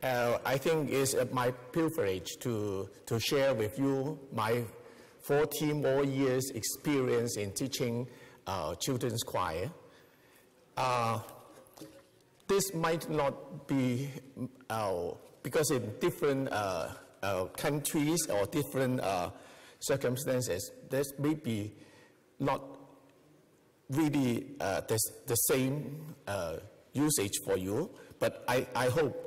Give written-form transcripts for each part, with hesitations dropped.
I think it's my privilege to share with you my 40 more years experience in teaching children's choir. This might not be, because in different countries or different circumstances, this may be not really the same usage for you, but I hope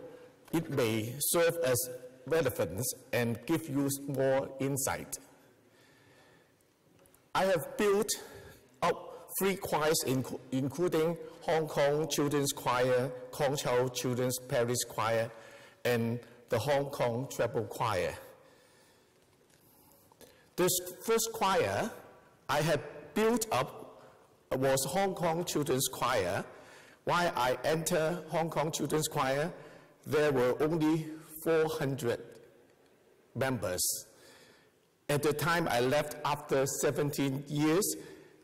it may serve as relevance and give you more insight. I have built up 3 choirs, including Hong Kong Children's Choir, Kong Chau Children's Parish Choir, and the Hong Kong Treble Choir. This first choir I had built up was Hong Kong Children's Choir. While I entered Hong Kong Children's Choir, there were only 400 members. At the time I left after 17 years,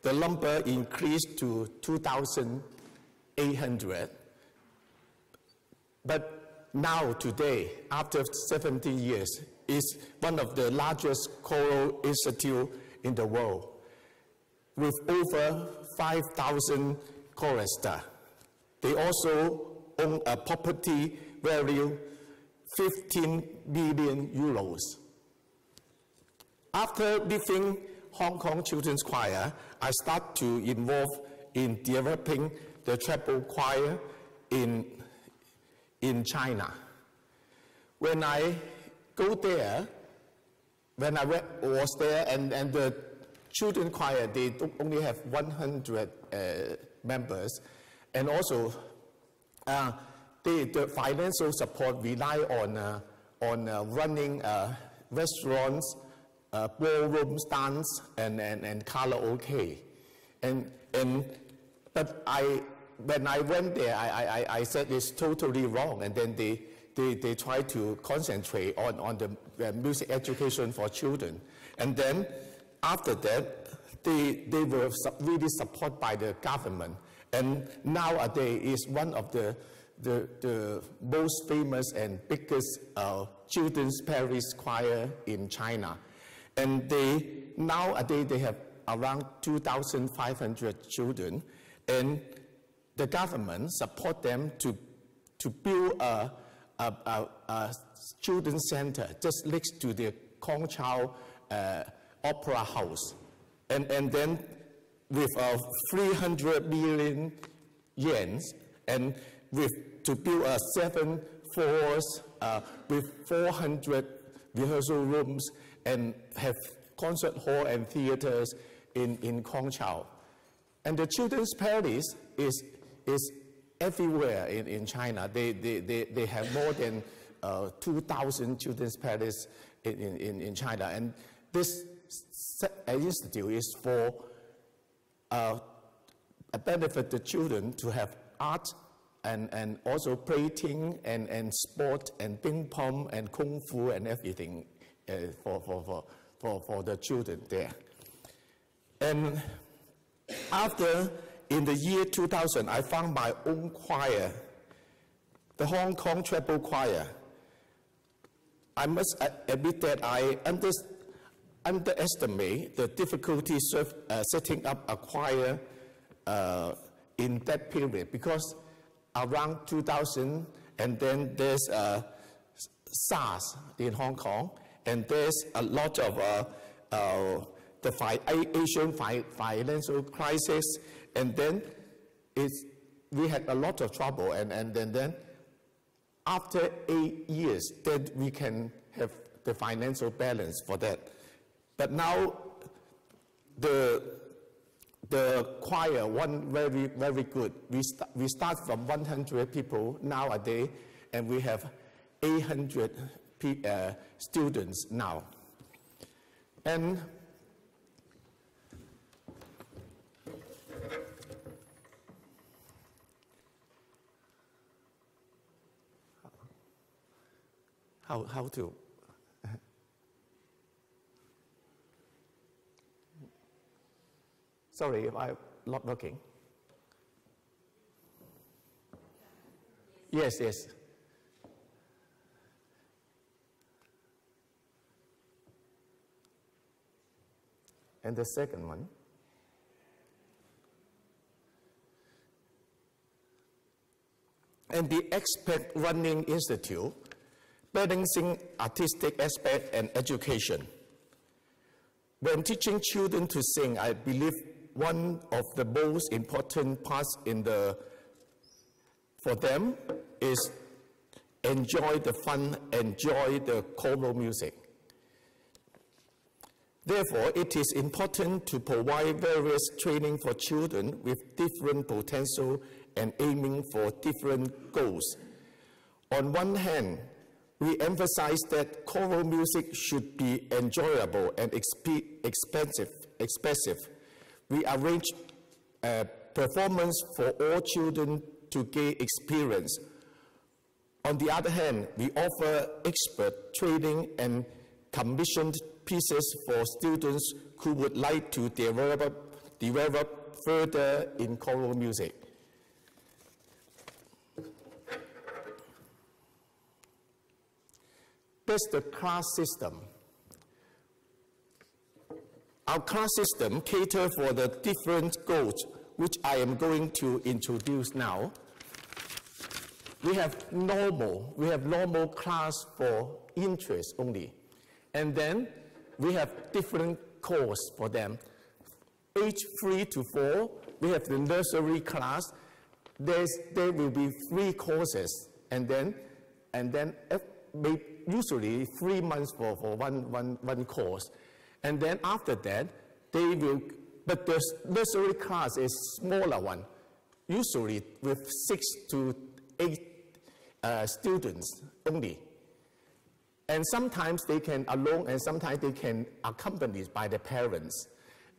the number increased to 2,800. But now, today, after 17 years, is one of the largest choral institutes in the world, with over 5,000 choristers. They also own a property value 15 billion euros. After leaving Hong Kong Children's Choir, I started to involve in developing the treble choir in China. When I go there, when I was there, and the children's choir, they only have 100 members, and also the financial support rely on running restaurants, ballrooms, dance, and karaoke. But when I went there, I said it's totally wrong, and then they try to concentrate on the music education for children. And then after that, they were really supported by the government. And nowadays is one of the most famous and biggest children's parish choir in China. And nowadays they have around 2,500 children, and the government support them to build a children's center just next to the Kong Chau Opera House. And then with 300 million yen, and to build 7 floors with 400 rehearsal rooms, and have concert hall and theaters in Kong Chau. And the children's parish is everywhere in China. They have more than 2,000 children's parishes in China. And this institute is for benefit the children to have art and also painting and sport and ping pong and kung fu and everything for the children there. And after, in the year 2000, I found my own choir, the Hong Kong Treble Choir. I must admit that I underestimate the difficulty setting up a choir in that period, because around 2000, and then there's SARS in Hong Kong, and there's a lot of the Asian financial crisis, and then we had a lot of trouble, and then after 8 years, then we can have the financial balance for that. But now the choir won very, very good. We start from 100 people nowadays, and we have 800 students now. And how to sorry if I'm not working. Yes. And the second one. And the Expert Running Institute, balancing artistic aspect and education. When teaching children to sing, I believe one of the most important parts for them is enjoy the fun, enjoy the choral music. Therefore, it is important to provide various training for children with different potential and aiming for different goals. On one hand, we emphasize that choral music should be enjoyable and expressive. We arrange performance for all children to gain experience. On the other hand, we offer expert training and commissioned pieces for students who would like to develop further in choral music. That's the class system. Our class system caters for the different goals, which I am going to introduce now. We have normal class for interest only. And then we have different courses for them. Age 3 to 4, we have the nursery class. There will be 3 courses, and then usually 3 months for one course. And then after that, but the nursery class is smaller one, usually with 6 to 8 students only. And sometimes they can alone, and sometimes they can accompanied by the parents.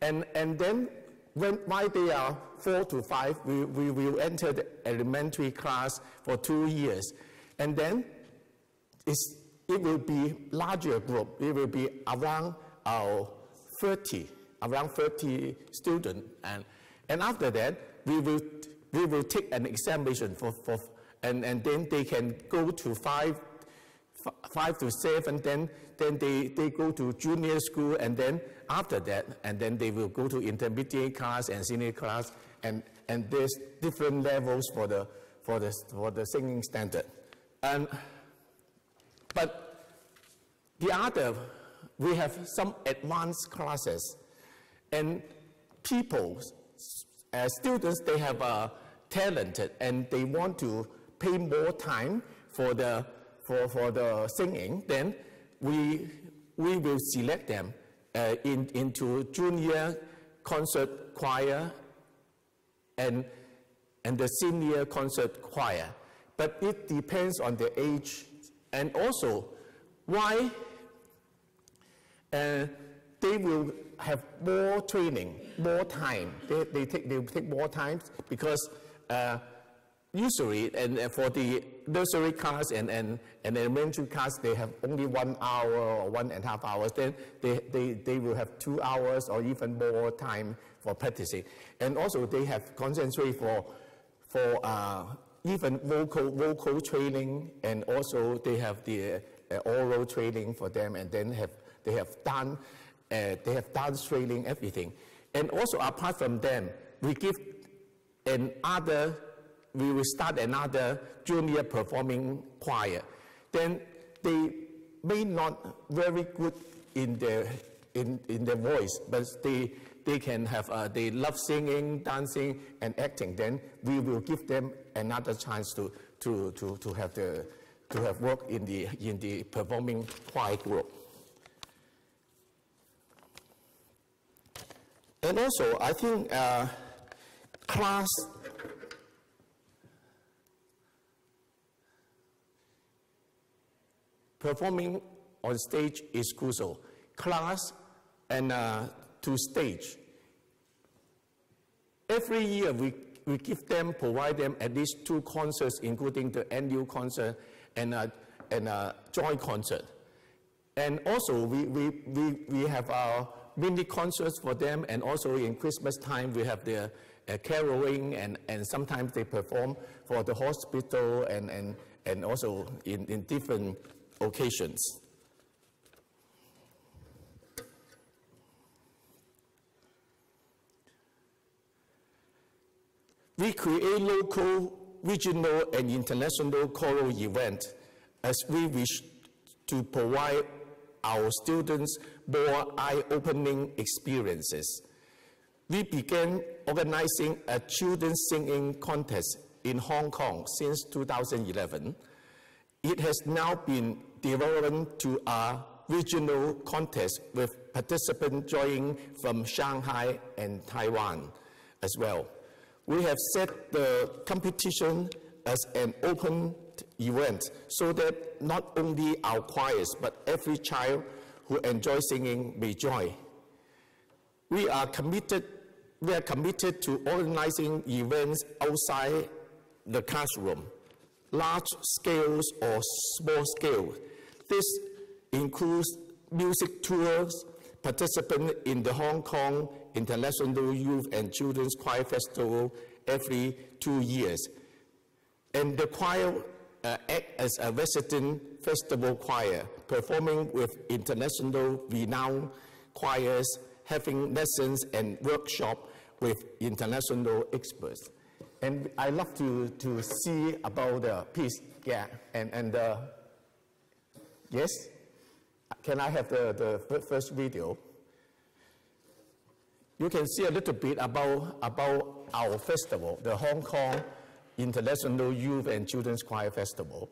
And then while they are 4 to 5, we will enter the elementary class for 2 years. And then it will be larger group. It will be around 30 students. And after that, we will take an examination and then they can go to 5 to 7, then they go to junior school, and then after that, and then they will go to intermediate class and senior class, and there's different levels for the singing standard. But we have some advanced classes, and students, they have talented, and they want to pay more time for the singing. Then we will select them into junior concert choir and the senior concert choir. But it depends on the age, and also why they will have more training, more time. They will take more time because usually, and for the nursery class and elementary class, they have only 1 hour or 1.5 hours. Then they will have 2 hours or even more time for practicing. And also they have concentrate for even vocal training, and also they have the oral training for them, and then they have dance training, everything. And also apart from them, we will start another junior performing choir. Then they may not very good in their voice, but they can have they love singing, dancing, and acting. Then we will give them another chance to have work in the performing choir group. And also, I think class performing on stage is crucial. Class and to stage. Every year we provide them at least 2 concerts, including the annual concert and a joint concert. And also we have our mini concerts for them, and also in Christmas time we have the caroling, and sometimes they perform for the hospital and also in different occasions. We create local, regional, and international choral events as we wish to provide our students more eye-opening experiences. We began organizing a children's singing contest in Hong Kong since 2011. It has now been developed to a regional contest with participants joining from Shanghai and Taiwan as well. We have set the competition as an open event so that not only our choirs but every child who enjoys singing may join. We are committed to organizing events outside the classroom, large scales or small scale. This includes music tours, participants in the Hong Kong International Youth and Children's Choir Festival every 2 years. And the choir acts as a resident festival choir, performing with international renowned choirs, having lessons and workshops with international experts. And I love to see about the piece, yeah, and yes? Can I have the first video? You can see a little bit about our festival, the Hong Kong International Youth and Children's Choir Festival.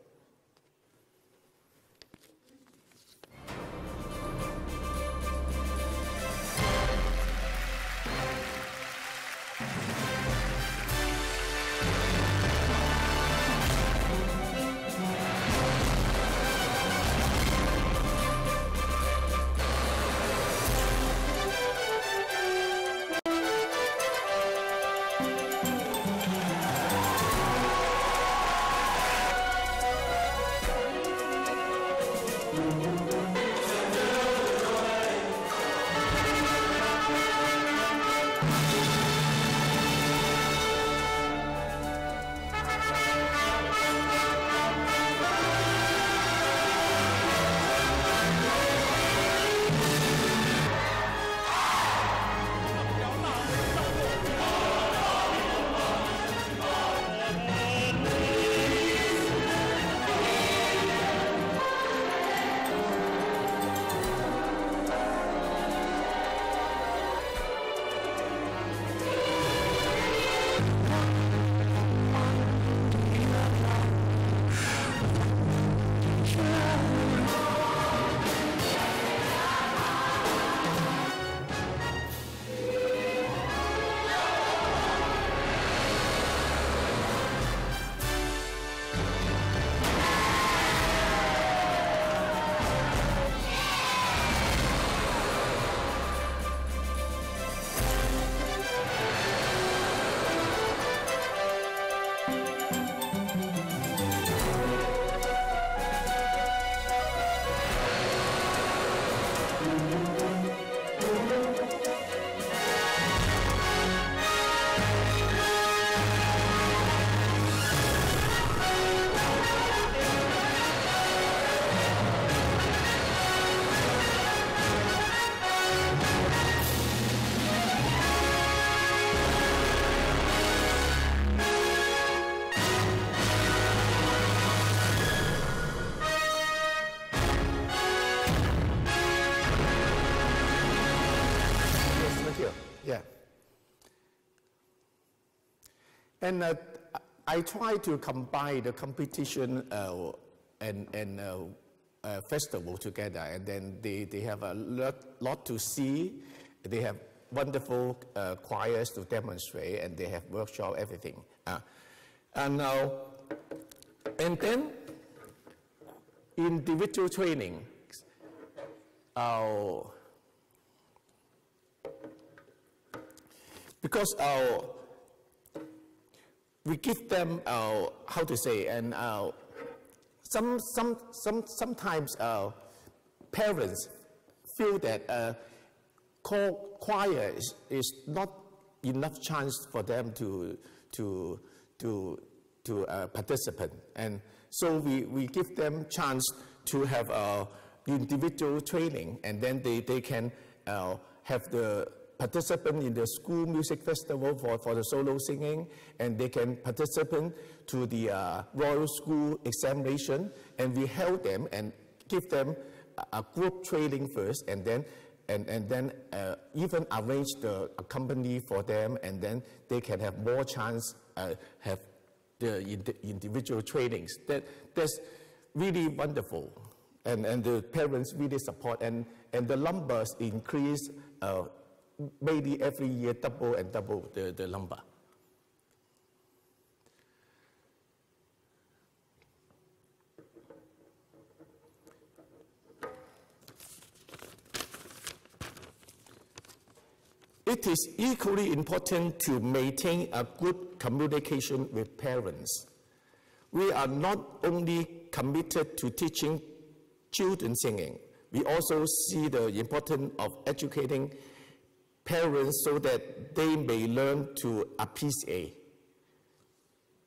Yeah. And I try to combine the competition and festival together, and then they have a lot to see. They have wonderful choirs to demonstrate, and they have workshop, everything. And then individual training. Because we give them how to say, and sometimes parents feel that choir is not enough chance for them to participate, and so we give them chance to have individual training, and then they can have the participate in the school music festival for the solo singing, and they can participate to the Royal School examination, and we help them and give them a group training first, and then even arrange a company for them, and then they can have more chance have the individual trainings. That's really wonderful, and the parents really support, and the numbers increase maybe every year, double and double the number. It is equally important to maintain a good communication with parents. We are not only committed to teaching children singing, we also see the importance of educating parents so that they may learn to appreciate.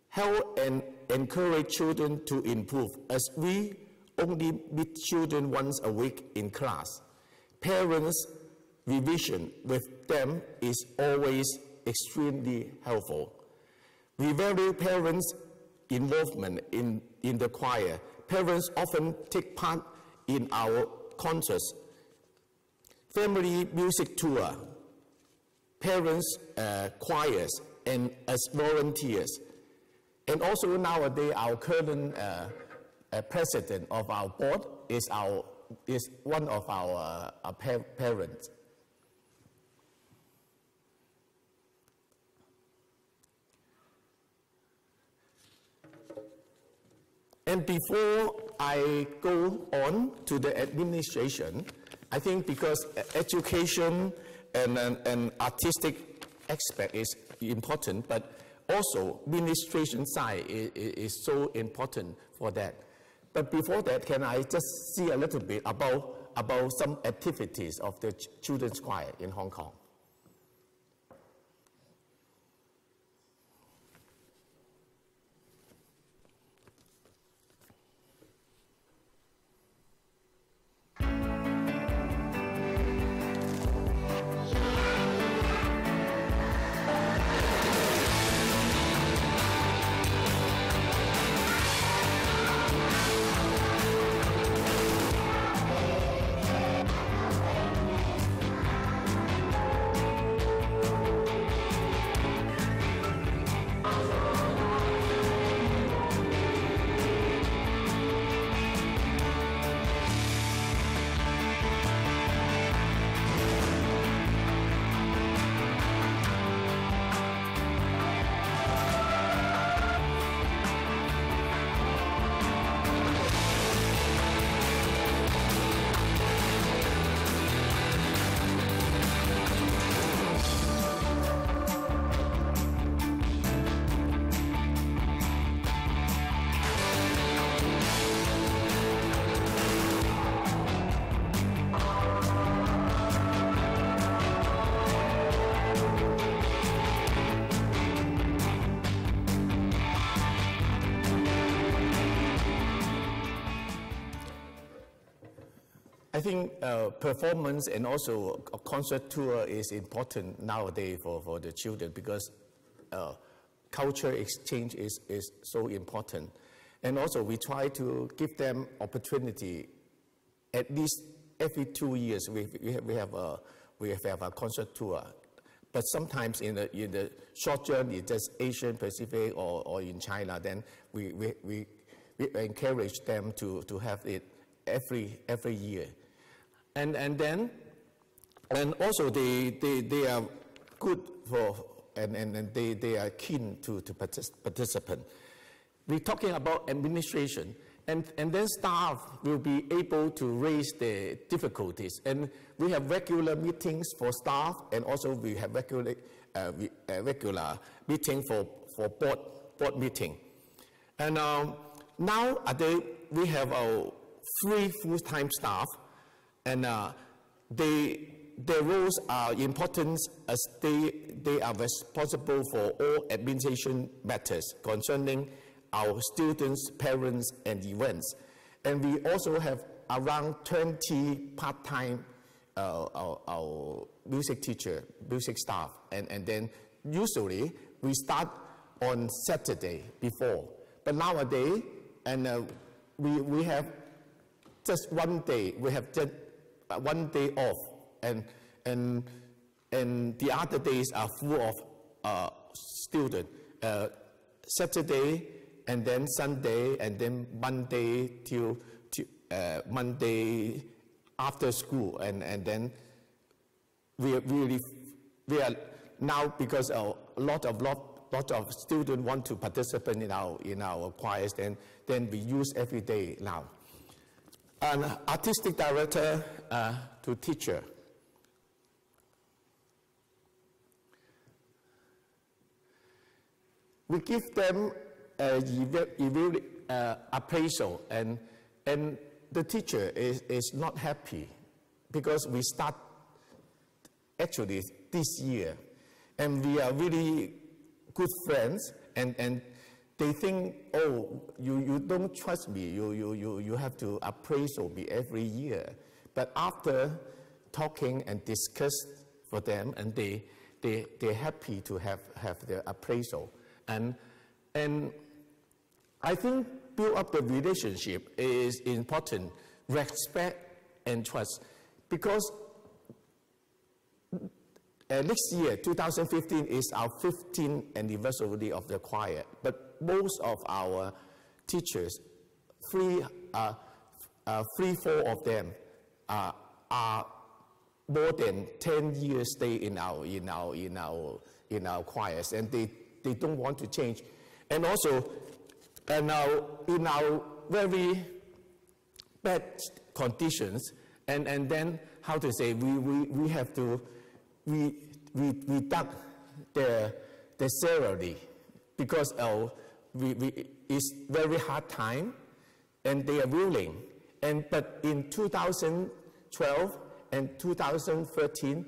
Help and encourage children to improve, as we only meet children once a week in class. Parents' revision with them is always extremely helpful. We value parents' involvement in the choir. Parents often take part in our concerts, family music tour, parents' choirs, and as volunteers. And also nowadays, our current president of our board is one of our parents. And before I go on to the administration, I think because education and artistic aspect is important, but also administration side is so important for that. But before that, can I just see a little bit about some activities of the children's choir in Hong Kong? I think performance and also a concert tour is important nowadays for the children, because culture exchange is so important. And also we try to give them opportunity at least every 2 years. We have a concert tour. But sometimes in the short journey, just Asian Pacific or in China, then we encourage them to have it every year. And also they are good for, and they are keen to participate. We're talking about administration, and then staff will be able to raise the difficulties. And we have regular meetings for staff, and also we have regular meeting for board meeting. And nowadays we have 3 full-time staff, and their roles are important, as they are responsible for all administration matters concerning our students, parents, and events. And we also have around 20 part-time our music teacher, music staff, and then usually we start on Saturday before. But nowadays, and we have just one day. We have just 1 day off, and the other days are full of students. Saturday, and then Sunday, and then Monday till Monday after school, and then we are now, because a lot of students want to participate in our choirs, then we use every day now. An artistic director to teacher. We give them appraisal, and the teacher is not happy because we start actually this year, and we are really good friends, and they think, oh, you don't trust me, you have to appraisal me every year. But after talking and discuss for them, and they're happy to have their appraisal. And I think build up the relationship is important, respect and trust, because next year, 2015, is our 15th anniversary of the choir. But most of our teachers, 3, 4 of them, are more than 10 years stay in our choirs, and they don't want to change. And also, in our very bad conditions, and then how to say, we have to deduct the salary, because it's very hard time, and they are willing. But in 2012 and 2013,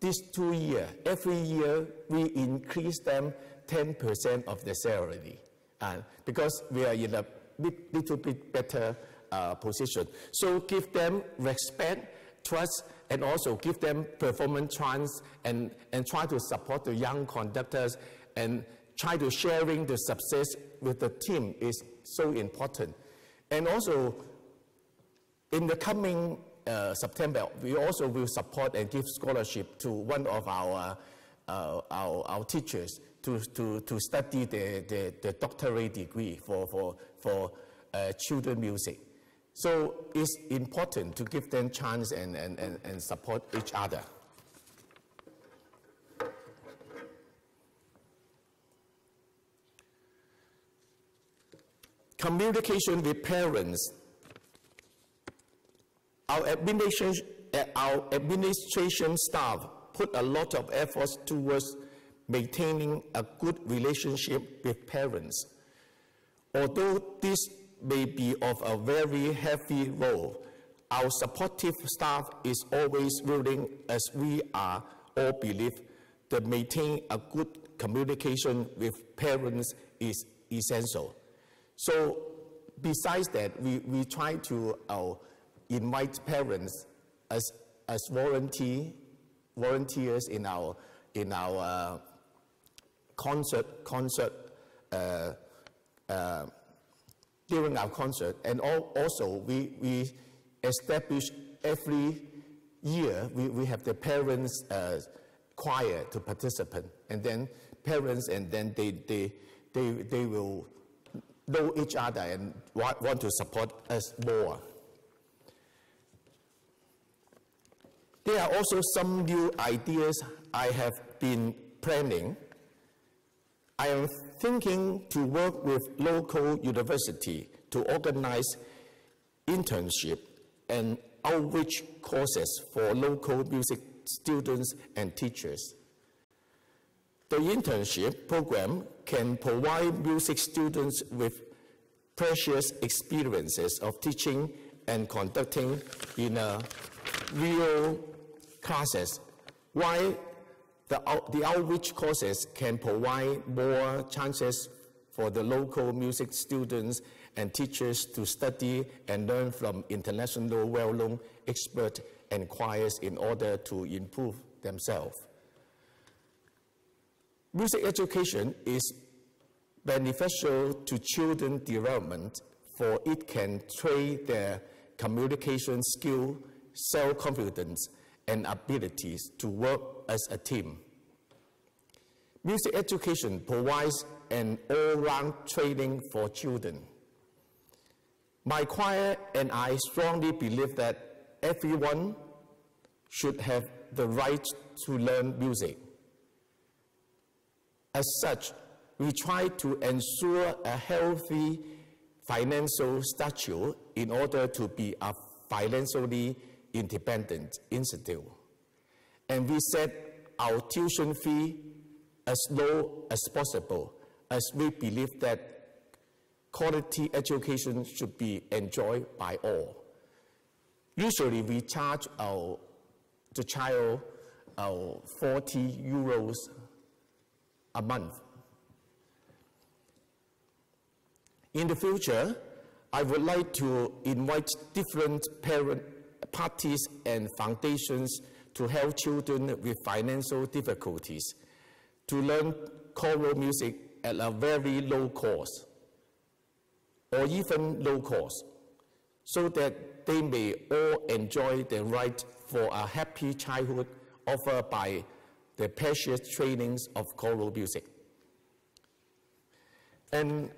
these 2 years, every year we increase them 10% of the salary, because we are in a little bit better position. So give them respect, trust, and also give them performance chance, and try to support the young conductors, and try to sharing the success with the team is so important. And also, in the coming September, we also will support and give scholarship to one of our teachers to study the doctorate degree for children music. So it's important to give them chance and support each other. Communication with parents. Our administration staff put a lot of efforts towards maintaining a good relationship with parents. Although this may be of a very heavy role, our supportive staff is always willing, as we are all believe that maintaining a good communication with parents is essential. So besides that, we try to invite parents as volunteers in our concert during our concert, and also we establish every year we have the parents choir to participate, and then parents, and then they will know each other and want to support us more. There are also some new ideas I have been planning. I am thinking to work with local university to organize internship and outreach courses for local music students and teachers. The internship program can provide music students with precious experiences of teaching and conducting in real classes, while the outreach courses can provide more chances for the local music students and teachers to study and learn from international well-known experts and choirs in order to improve themselves. Music education is beneficial to children's development, for it can train their communication skill, self-confidence, and abilities to work as a team. Music education provides an all-round training for children. My choir and I strongly believe that everyone should have the right to learn music. As such, we try to ensure a healthy financial structure in order to be a financially independent institute. And we set our tuition fee as low as possible, as we believe that quality education should be enjoyed by all. Usually we charge the child 40 euros a month. In the future, I would like to invite different parent parties and foundations to help children with financial difficulties to learn choral music at a very low cost, or even low cost, so that they may all enjoy the right for a happy childhood offered by the precious trainings of choral music. And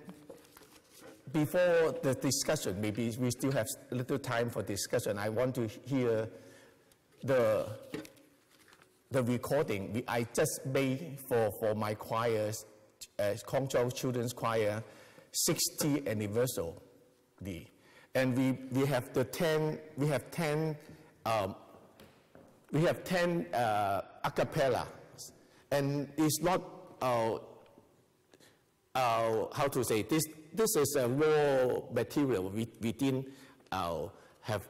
before the discussion, maybe we still have a little time for discussion, I want to hear the recording I just made for my choirs, Kongzhou Children's Choir, 60th anniversary. And we have 10 a cappella, and it's not how to say this. This is a raw material. We didn't have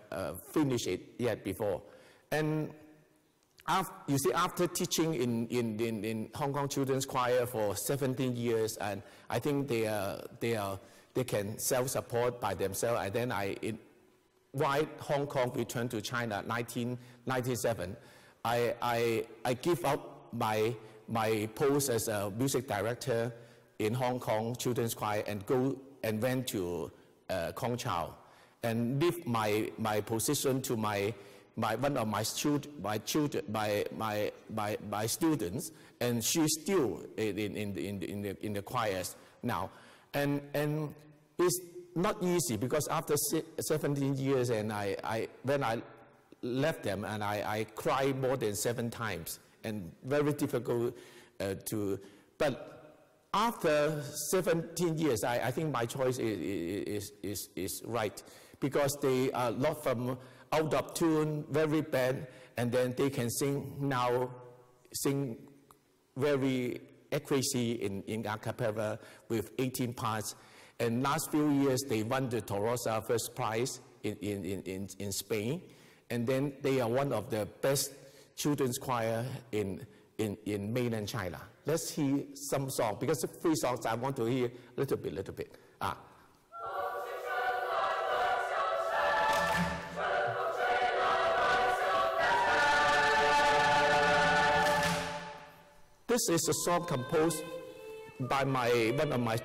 finished it yet before. And you see, after teaching in Hong Kong Children's Choir for 17 years, and I think they can self-support by themselves. And then while Hong Kong returned to China 1997, I give up my post as a music director in Hong Kong Children's Choir and went to Kongzhou and leave my position to one of my students, and she's still in the choirs now, and it's not easy because after 17 years, and when I left them, and I cried more than 7 times, and very difficult but after 17 years, I think my choice is right, because they are not from out of tune, very bad, and then they can sing very accuracy in a cappella with 18 parts. And last few years, they won the Tolosa first prize in Spain, and then they are one of the best children's choir in mainland China. Let's hear some songs, because the 3 songs I want to hear a little bit. This is a song composed by one of my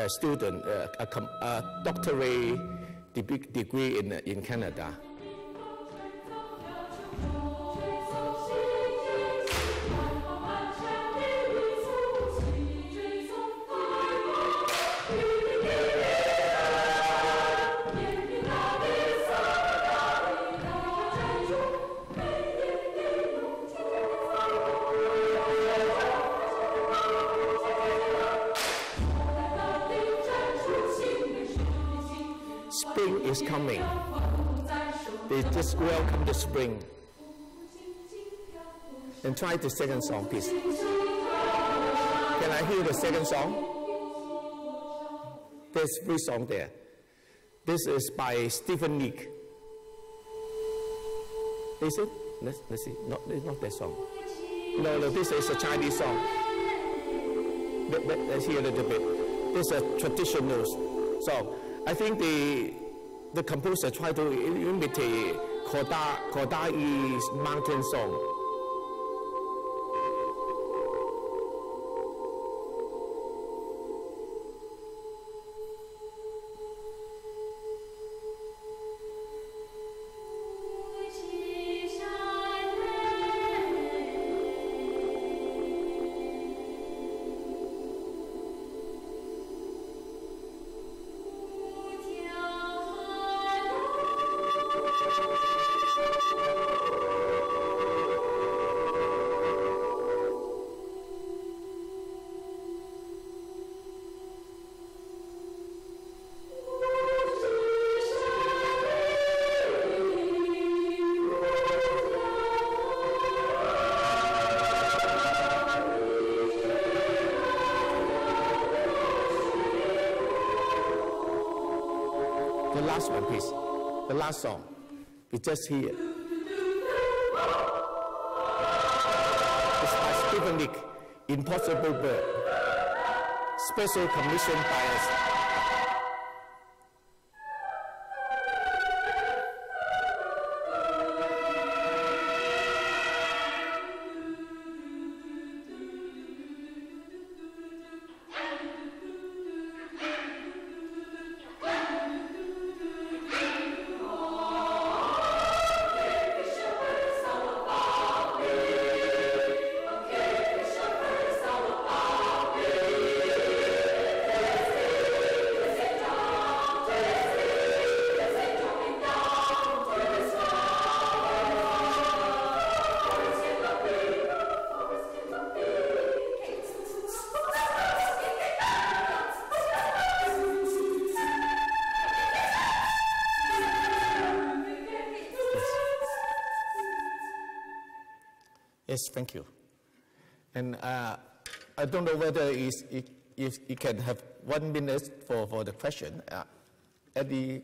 students, a doctorate degree in Canada. Spring is coming. They just welcome the spring. And try the second song, please. Can I hear the second song? There's 3 songs there. This is by Stephen Nick. Is it? Let's see. No, it's not that song. No, this is a Chinese song. Let's hear a little bit. This is a traditional song. I think the composer tried to imitate Koda is mountain song. The last one, please. The last song. It's just here. It's by Stephen Nick, Impossible Bird. Special commission by us. Yes, thank you. And I don't know whether if you can have 1 minute for the question. Anyone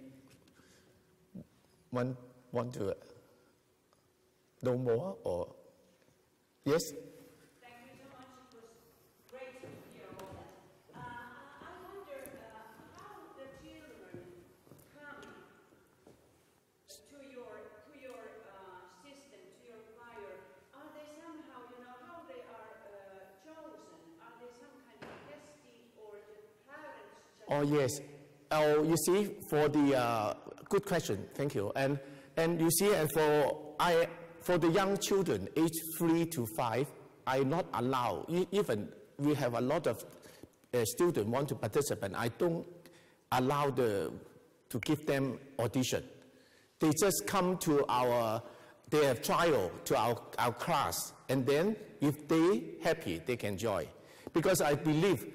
want to know more or yes? Thank you so much. It was great to hear all that. I wonder how the children come to your system, to your choir. Are they somehow, how they are chosen? Are they some kind of testing or the parents just... Oh, yes. Oh, you see, for the good question, thank you. And you see, and for the young children, age 3 to 5, I not allow. Even we have a lot of students want to participate. I don't allow to give them audition. They just come to they have trial to our class, and then if they happy, they can join. Because I believe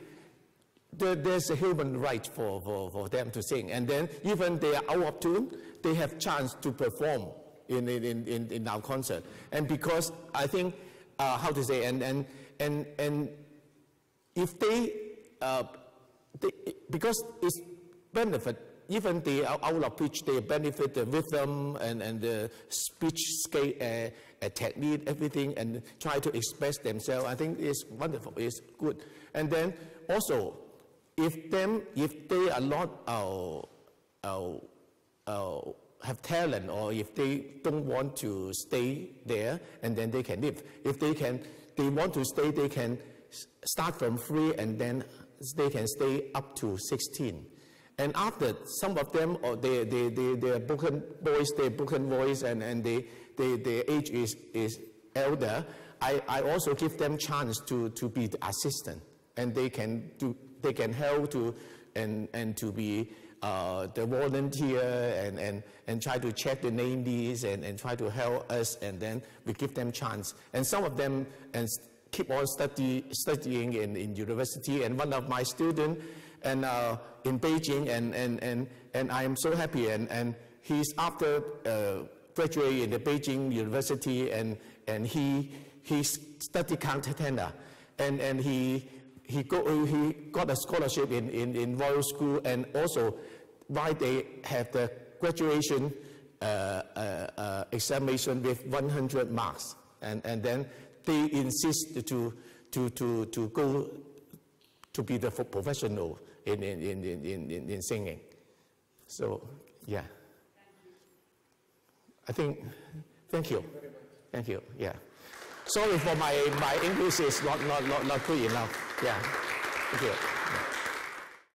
there's a human right for them to sing, and then even they are out of tune, they have chance to perform in our concert. And because I think how to say, and if they because it's benefit. Even they are out of pitch, they benefit the rhythm and the speech scale, technique, everything, and try to express themselves. I think it's wonderful, it's good. And then also, if they are not have talent, or if they don't want to stay there, and then they can leave. If they want to stay, they can start from 3, and then they can stay up to 16. And after, some of them, or they are broken voice, they broken voice, and their age is elder, I also give them chance to be the assistant, and they can help to and to be the volunteer and try to check the name list and try to help us, and then we give them chance. And some of them keep on studying in university. And one of my students in Beijing, and I am so happy, and he's after graduating in the Beijing University, and he studied countertenor, and he got a scholarship in Royal School, and also while they have the graduation examination with 100 marks, and then they insist to go to be the professional in singing. So yeah, I think, thank you. Thank you, yeah. Sorry for my English is not good enough. Yeah, thank you.